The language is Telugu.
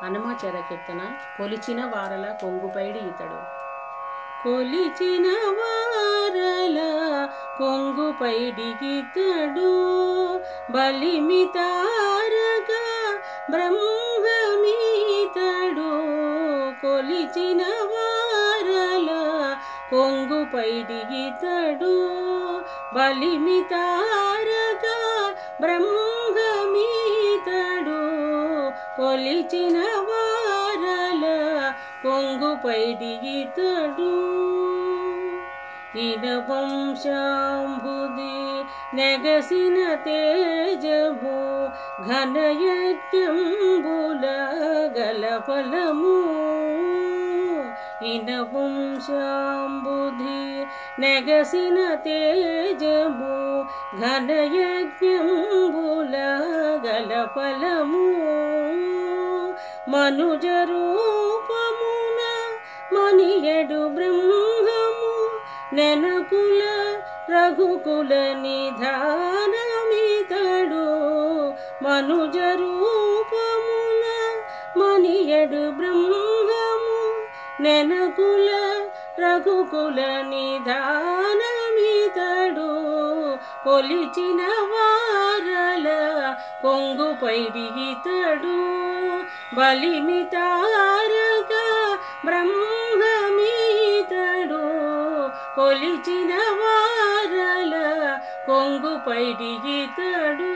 హనుమాచార్య కీర్తన. కొలిచిన వారల కొంగుపైడి ఇతడు. కొలిచిన వారల కొంగుపైడి ఇతడు, బలిమితారగా బ్రహ్మమీతడు. కొలిచిన వారల కొంగుపైడి ఇతడు, బలిమితారగా బ్రహ్మమీతడు. కొలిచిన వారల కొంగుపైడి ఇతడు. ఇన వంశాంబుది నెగసిన తేజము, ఘనయజ్ఞంబుల గల ఫలము. ఇన వంశాంబుది నెగసిన తేజము, ఘనయజ్ఞంబుల గల ఫలము. మనుజ రూపమున మనియడు బ్రహ్మము, నెనకుల రఘుకుల నిధానమితడు. మనుజ రూపమున మనియడు బ్రహ్మము, నెనకుల రఘుకుల నిధానమితడు. కొలిచిన వారల కొంగుపైడి ఇతడు, బలిమితారగా బ్రహ్మమీతడు. కొలిచిన వారల కొంగుపైడి ఇతడు.